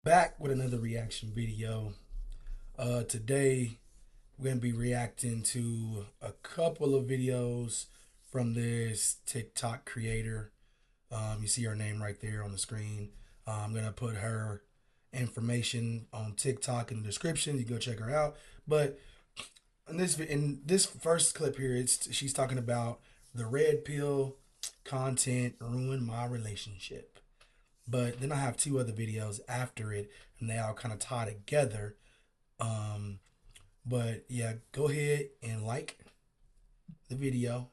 Back with another reaction video. Today we're gonna be reacting to a couple of videos from this TikTok creator. You see her name right there on the screen. I'm gonna put her information on TikTok in the description. You go check her out. But in this first clip here, she's talking about the red pill content ruined my relationship. But then I have two other videos after it, and they all kind of tie together. Um, but yeah, go ahead and like the video,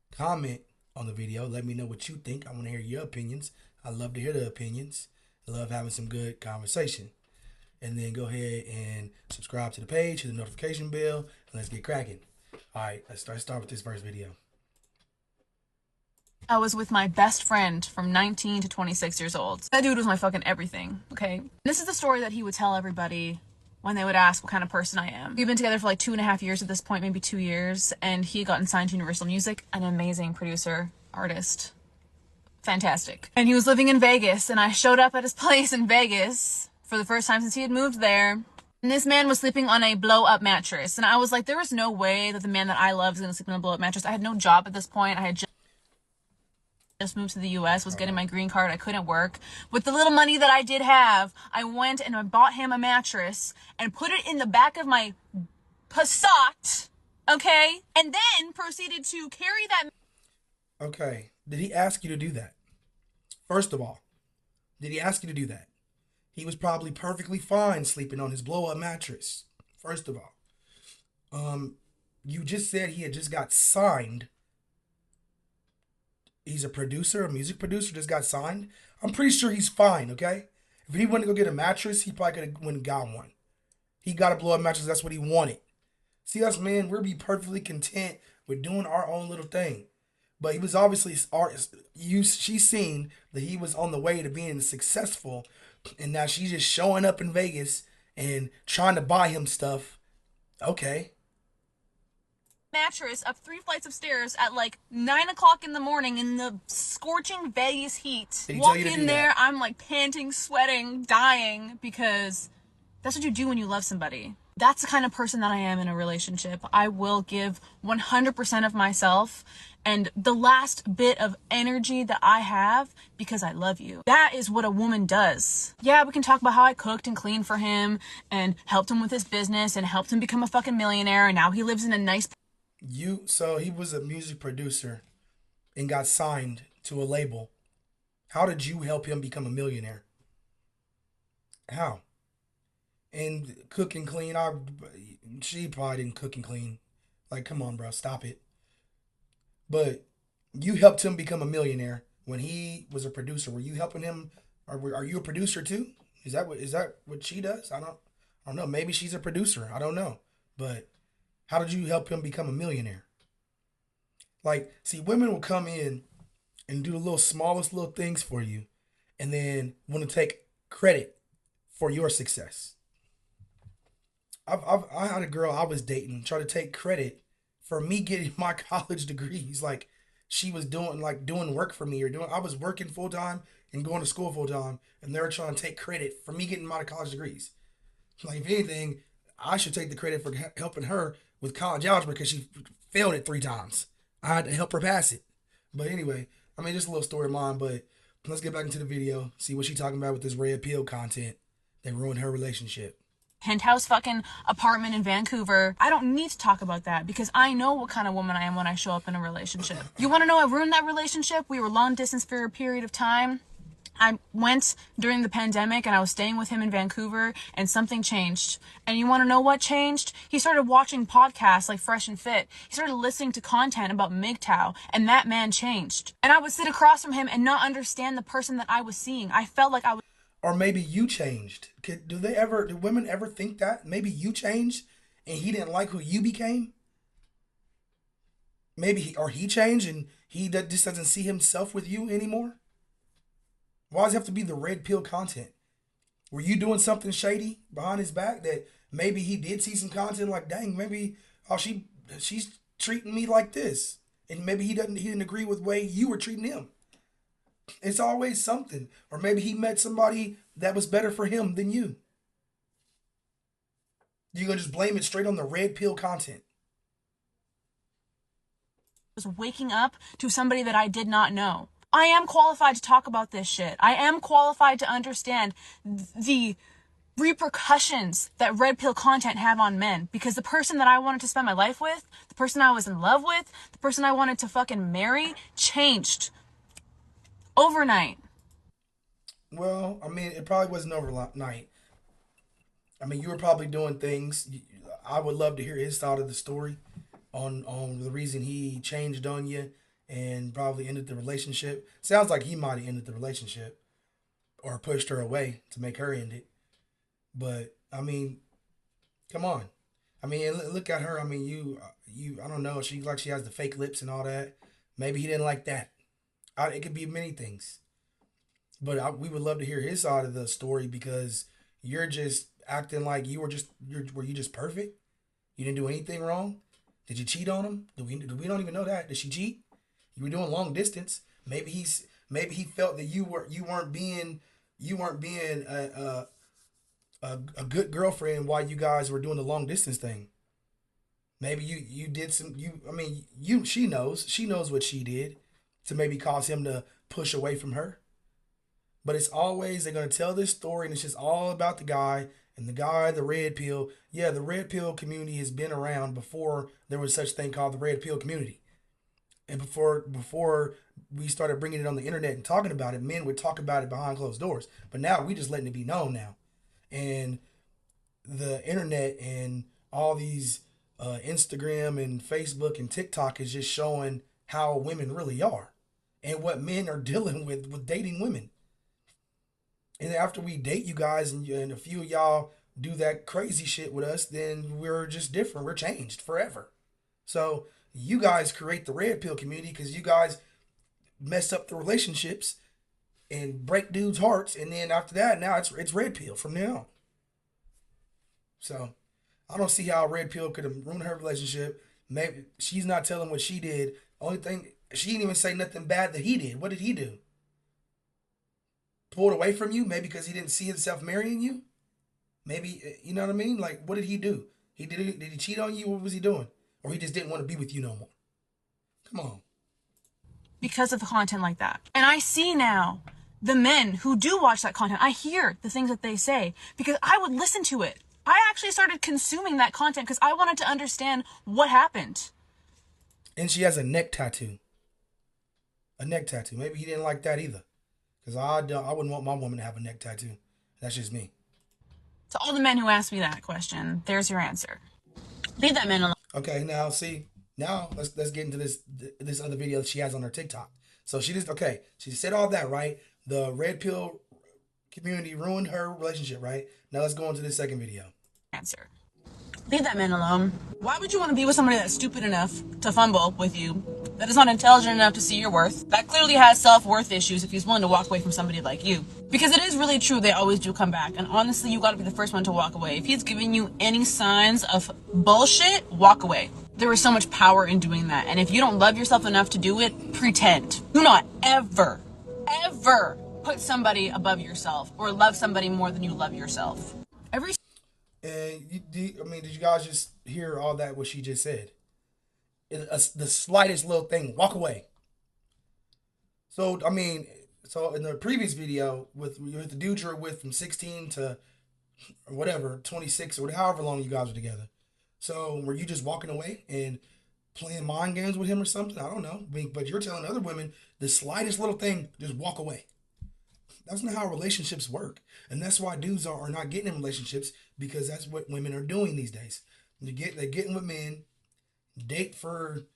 comment on the video. Let me know what you think. I want to hear your opinions. I love to hear the opinions. I love having some good conversation. And then go ahead and subscribe to the page, hit the notification bell, and let's get cracking. All right, let's start with this first video. I was with my best friend from 19 to 26 years old. That dude was my fucking everything, okay? This is the story that he would tell everybody when they would ask what kind of person I am. We've been together for like 2.5 years at this point, maybe 2 years, and he had gotten signed to Universal Music, an amazing producer, artist, fantastic. And he was living in Vegas, and I showed up at his place in Vegas for the first time since he had moved there. And this man was sleeping on a blow-up mattress. And I was like, there was no way that the man that I love is going to sleep on a blow-up mattress. I had no job at this point. I had just moved to the US, was getting my green card. I couldn't work. With the little money that I did have, I went and I bought him a mattress and put it in the back of my Passat, okay? And then proceeded to carry that. Okay, did he ask you to do that? First of all, did he ask you to do that? He was probably perfectly fine sleeping on his blow-up mattress. First of all, you just said he had just got signed. He's a producer, a music producer, just got signed. I'm pretty sure he's fine, okay? If he wanted to go get a mattress, he probably could have went and got one. He got a blow-up mattress, that's what he wanted. See us, man, we'll be perfectly content with doing our own little thing. But he was obviously, she's seen that he was on the way to being successful, and now she's just showing up in Vegas and trying to buy him stuff. Okay. Mattress up 3 flights of stairs at like 9 o'clock in the morning in the scorching Vegas heat. Did he tell Walk you to in do there, that? I'm like panting, sweating, dying, because that's what you do when you love somebody. That's the kind of person that I am in a relationship. I will give 100% of myself and the last bit of energy that I have because I love you. That is what a woman does. Yeah, we can talk about how I cooked and cleaned for him and helped him with his business and helped him become a fucking millionaire, and now he lives in a nice. So he was a music producer and got signed to a label. How did you help him become a millionaire? How? And cook and clean. She probably didn't cook and clean. Like, come on, bro, stop it. But you helped him become a millionaire when he was a producer. Were you helping him? Are you a producer too? Is that what she does? I don't know. Maybe she's a producer. I don't know. But how did you help him become a millionaire? Like, see, women will come in and do the little smallest little things for you, and then want to take credit for your success. I had a girl I was dating try to take credit for me getting my college degrees. Like, she was doing work for me, or doing I was working full time and going to school full time, and they were trying to take credit for me getting my college degrees. Like, if anything, I should take the credit for helping her with college algebra because she failed it 3 times. I had to help her pass it. But anyway, I mean, just a little story of mine. But let's get back into the video. See what she's talking about with this red pill content that ruined her relationship. Penthouse fucking apartment in Vancouver. I don't need to talk about that because I know what kind of woman I am when I show up in a relationship. You want to know I ruined that relationship? We were long distance for a period of time. I went during the pandemic and I was staying with him in Vancouver, and something changed. And you want to know what changed? He started watching podcasts like Fresh and Fit. He started listening to content about MGTOW, and that man changed. And I would sit across from him and not understand the person that I was seeing. I felt like I was. Or maybe you changed. Do women ever think that? Maybe you changed and he didn't like who you became? Maybe he changed and he just doesn't see himself with you anymore? Why does it have to be the red pill content? Were you doing something shady behind his back that maybe he did see some content like, dang, maybe she's treating me like this, and maybe he didn't agree with the way you were treating him. It's always something. Or maybe he met somebody that was better for him than you? You're gonna just blame it straight on the red pill content. Was waking up to somebody that I did not know. I am qualified to talk about this shit. I am qualified to understand the repercussions that red pill content have on men, because the person that I wanted to spend my life with, the person I was in love with, the person I wanted to fucking marry changed overnight. Well, I mean, it probably wasn't overnight. I mean, you were probably doing things. I would love to hear his side of the story on the reason he changed on you and probably ended the relationship. Sounds like he might have ended the relationship or pushed her away to make her end it. But I mean, come on. I mean, look at her. I mean, I don't know. She has the fake lips and all that. Maybe he didn't like that. It could be many things. But we would love to hear his side of the story, because you're just acting like were you just perfect? You didn't do anything wrong. Did you cheat on him? We don't even know that. Did she cheat? You were doing long distance. Maybe he felt that you weren't being a good girlfriend while you guys were doing the long distance thing. Maybe you did some you I mean you she knows what she did to maybe cause him to push away from her. But it's always they're gonna tell this story, and it's just all about the guy and the guy, the red pill. Yeah, the red pill community has been around before there was such thing called the red pill community. And before we started bringing it on the internet and talking about it, men would talk about it behind closed doors. But now we just letting it be known now. And the internet and all these Instagram and Facebook and TikTok is just showing how women really are and what men are dealing with dating women. And after we date you guys, and a few of y'all do that crazy shit with us, then we're just different. We're changed forever. So you guys create the red pill community because you guys mess up the relationships and break dudes' hearts, and then after that, now it's red pill from now on. So I don't see how red pill could have ruined her relationship. Maybe she's not telling what she did. Only thing, she didn't even say nothing bad that he did. What did he do? Pulled away from you? Maybe because he didn't see himself marrying you. Maybe you know what I mean. Like, what did he do? Did he cheat on you? What was he doing? Or he just didn't want to be with you no more? Come on. Because of the content like that. And I see now the men who do watch that content. I hear the things that they say because I would listen to it. I actually started consuming that content because I wanted to understand what happened. And she has a neck tattoo. A neck tattoo. Maybe he didn't like that either. Because I wouldn't want my woman to have a neck tattoo. That's just me. To all the men who asked me that question, there's your answer. Leave that man alone. Okay, now see, now let's get into this other video that she has on her TikTok. So she said all that, right? The red pill community ruined her relationship, right? Now let's go into this second video. Answer. Leave that man alone. Why would you want to be with somebody that's stupid enough to fumble with you, that is not intelligent enough to see your worth, that clearly has self-worth issues if he's willing to walk away from somebody like you? Because it is really true, they always do come back. And honestly, you gotta be the first one to walk away. If he's giving you any signs of bullshit, walk away. There is so much power in doing that. And if you don't love yourself enough to do it, pretend. Do not ever, ever put somebody above yourself or love somebody more than you love yourself. And did you guys just hear all that, what she just said? The slightest little thing, walk away. So, in the previous video, with the dude you're with from 16 to or whatever, 26 or however long you guys were together. So, were you just walking away and playing mind games with him or something? I don't know. But you're telling other women the slightest little thing, just walk away. That's not how relationships work. And that's why dudes are not getting in relationships, because that's what women are doing these days. They're getting with men, date for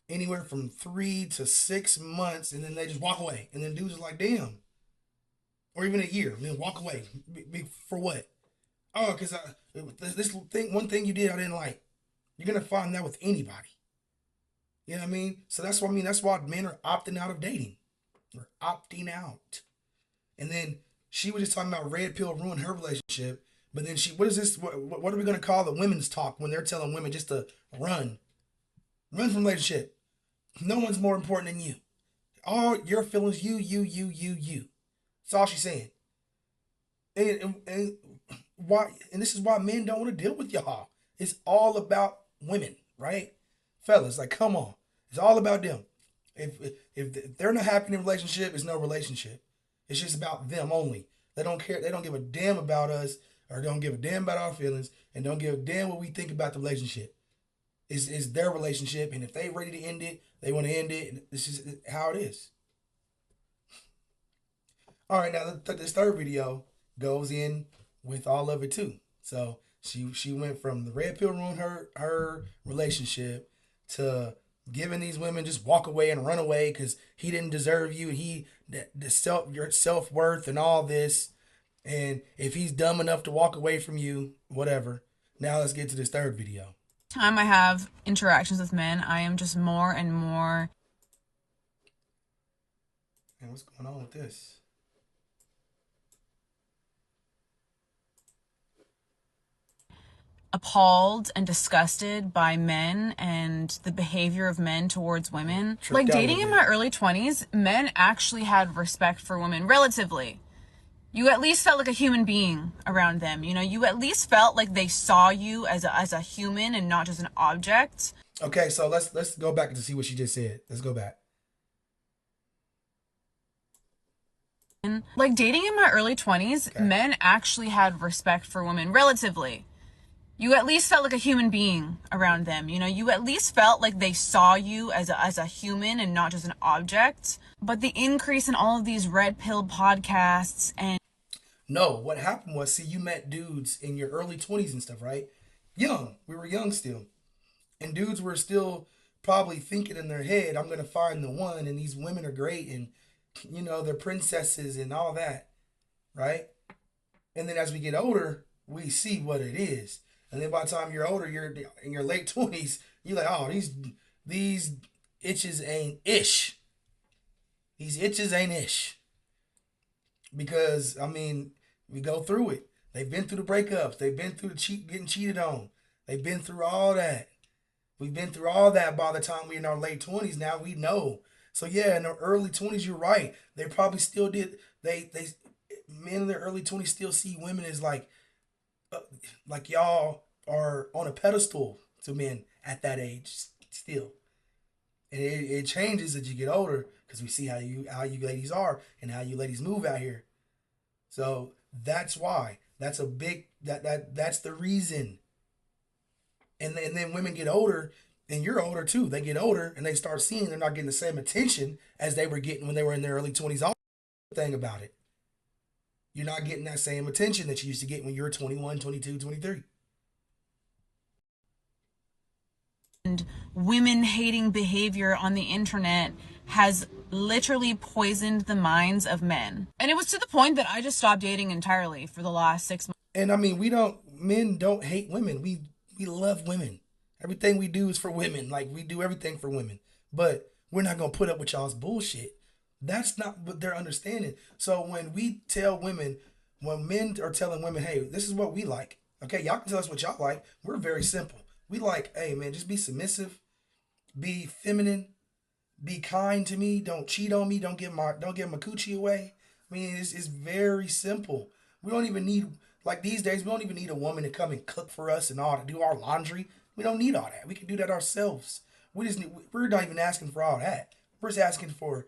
anywhere from 3 to 6 months, and then they just walk away. And then dudes are like, damn. Or even a year, and then walk away. For what? Oh, because one thing you did I didn't like. You're going to find that with anybody. You know what I mean? So that's why men are opting out of dating. They're opting out. And then she was just talking about red pill ruined her relationship. But then what is this? What are we going to call the women's talk when they're telling women just to run? Run from relationship. No one's more important than you. All your feelings, you. That's all she's saying. And why? And this is why men don't want to deal with y'all. It's all about women, right? Fellas, like, come on. It's all about them. If they're not happy in a relationship, it's no relationship. It's just about them only. They don't care. They don't give a damn about us, or don't give a damn about our feelings, and don't give a damn what we think about the relationship. It's their relationship, and if they ready to end it, they want to end it. And this is how it is. All right, now this third video goes in with all of it too. So she went from the red pill ruined her relationship to giving these women just walk away and run away because he didn't deserve you. He the self your self worth and all this. And if he's dumb enough to walk away from you, whatever. Now let's get to this third video. Time I have interactions with men, I am just more and more. And what's going on with this? Appalled and disgusted by men and the behavior of men towards women. Like dating in my early 20s, men actually had respect for women, relatively. You at least felt like a human being around them. You know, you at least felt like they saw you as a human and not just an object. Okay, so let's go back to see what she just said. Let's go back. Like dating in my early 20s, okay, men actually had respect for women, relatively. You at least felt like a human being around them. You know, you at least felt like they saw you as a human and not just an object. But the increase in all of these red pill podcasts and... No, what happened was, see, you met dudes in your early 20s and stuff, right? Young. We were young still. And dudes were still probably thinking in their head, I'm going to find the one, and these women are great, and, you know, they're princesses and all that, right? And then as we get older, we see what it is. And then by the time you're older, you're in your late 20s, you're like, oh, these itches ain't ish. These itches ain't ish. Because, I mean, we go through it. They've been through the breakups. They've been through the getting cheated on. They've been through all that. We've been through all that by the time we're in our late 20s. Now we know. So, yeah, in the early 20s, you're right. They probably still did. Men in their early 20s still see women as like y'all are on a pedestal to men at that age still. And it changes as you get older because we see how you ladies are and how you ladies move out here. So that's why. That's a big that's the reason. And then women get older, and you're older too. They get older and they start seeing they're not getting the same attention as they were getting when they were in their early 20s. All the thing about it. You're not getting that same attention that you used to get when you were 21, 22, 23. And women hating behavior on the internet has literally poisoned the minds of men. And it was to the point that I just stopped dating entirely for the last 6 months. And I mean, men don't hate women. We love women. Everything we do is for women. Like, we do everything for women. But we're not going to put up with y'all's bullshit. That's not what they're understanding. So when we tell women, when men are telling women, hey, this is what we like. Okay, y'all can tell us what y'all like. We're very simple. We like, hey, man, just be submissive, be feminine, be kind to me. Don't cheat on me. Don't give my coochie away. I mean, it's very simple. We don't even need, like these days, we don't even need a woman to come and cook for us and all to do our laundry. We don't need all that. We can do that ourselves. We're not even asking for all that. We're just asking for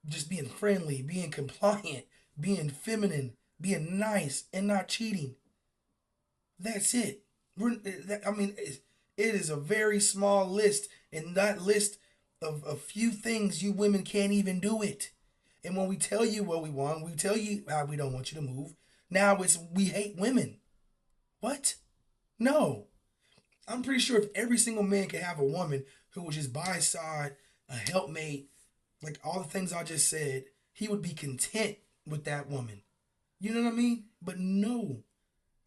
just being friendly, being compliant, being feminine, being nice, and not cheating. That's it. It is a very small list, and that list of a few things you women can't even do it. And when we tell you what we want, we tell you how we don't want you to move. Now it's we hate women. What? No. I'm pretty sure if every single man could have a woman who was just by his side, a helpmate, like all the things I just said, he would be content with that woman. You know what I mean? But no,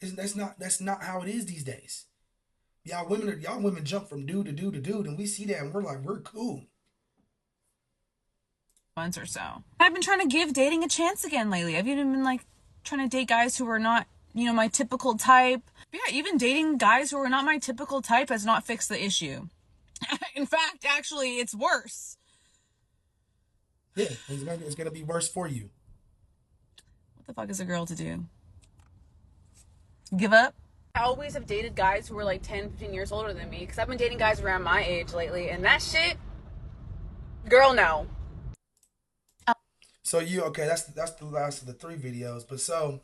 that's not how it is these days. Y'all women jump from dude to dude to dude, and we see that, and we're like, we're cool. Months or so. I've been trying to give dating a chance again lately. I've even been like trying to date guys who are not, you know, my typical type. But yeah, even dating guys who are not my typical type has not fixed the issue. In fact, actually, it's worse. Yeah, it's gonna be worse for you. What the fuck is a girl to do? Give up. I always have dated guys who were like 10, 15 years older than me because I've been dating guys around my age lately, and that shit, girl, no. So okay? That's the last of the three videos. But so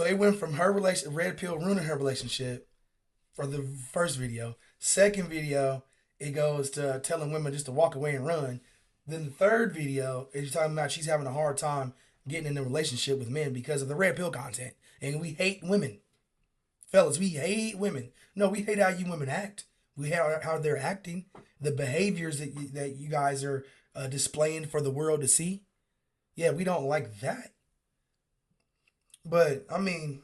it went from her relation, red pill ruining her relationship for the first video. Second video, it goes to telling women just to walk away and run. Then the third video is talking about she's having a hard time getting in a relationship with men because of the red pill content. And we hate women. Fellas, we hate women. No, we hate how you women act. We hate how they're acting. The behaviors that you guys are displaying for the world to see. Yeah, we don't like that. But, I mean,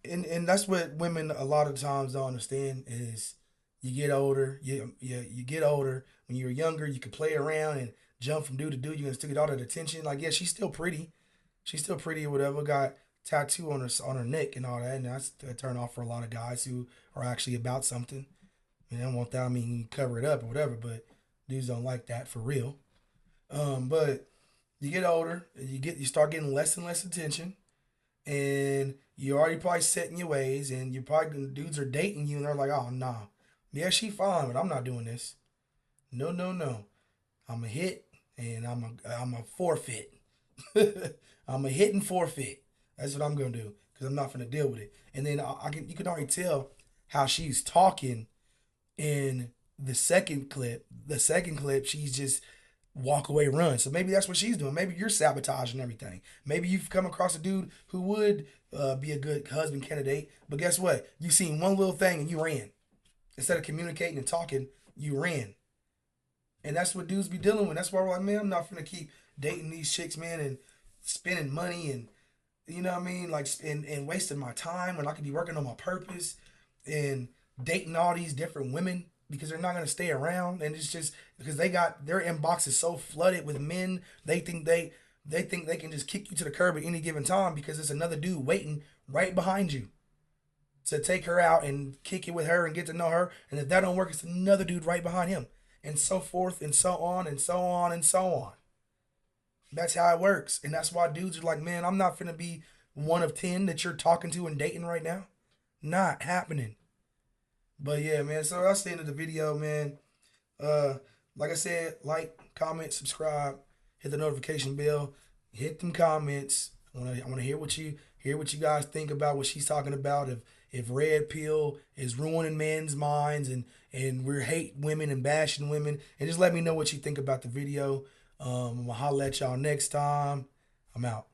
and that's what women a lot of times don't understand is you get older, you get older. When you're younger, you can play around and jump from dude to dude. You can still get all that attention. Like, yeah, she's still pretty. She's still pretty or whatever. Got tattoo on her neck and all that, and that's a turn off for a lot of guys who are actually about something. And they don't want that. I mean, you cover it up or whatever, but dudes don't like that for real. But you get older, you start getting less and less attention, and you already probably set in your ways, and you probably dudes are dating you, and they're like, oh nah, yeah, she fine, but I'm not doing this. No, no, no. I'm a hit, and I'm a forfeit. I'm a hit and forfeit. That's what I'm gonna do because I'm not gonna deal with it. And then you can already tell how she's talking in the second clip. The second clip, she's just walk away, run. So maybe that's what she's doing. Maybe you're sabotaging everything. Maybe you've come across a dude who would be a good husband candidate, but guess what? You seen one little thing and you ran. Instead of communicating and talking, you ran. And that's what dudes be dealing with. That's why we're like, man, I'm not gonna keep dating these chicks, man, and spending money and you know what I mean, like and wasting my time when I could be working on my purpose and dating all these different women because they're not gonna stay around. And it's just because they got their inbox is so flooded with men, they think they can just kick you to the curb at any given time because there's another dude waiting right behind you to take her out and kick it with her and get to know her. And if that don't work, it's another dude right behind him. And so forth and so on and so on and so on. That's how it works. And that's why dudes are like, man, I'm not finna be one of 10 that you're talking to and dating right now. Not happening. But yeah, man. So that's the end of the video, man. Like I said, like, comment, subscribe, hit the notification bell, hit them comments. I wanna hear what you guys think about what she's talking about. If red pill is ruining men's minds and we're hate women and bashing women, and just let me know what you think about the video. I'm gonna holler at y'all next time. I'm out.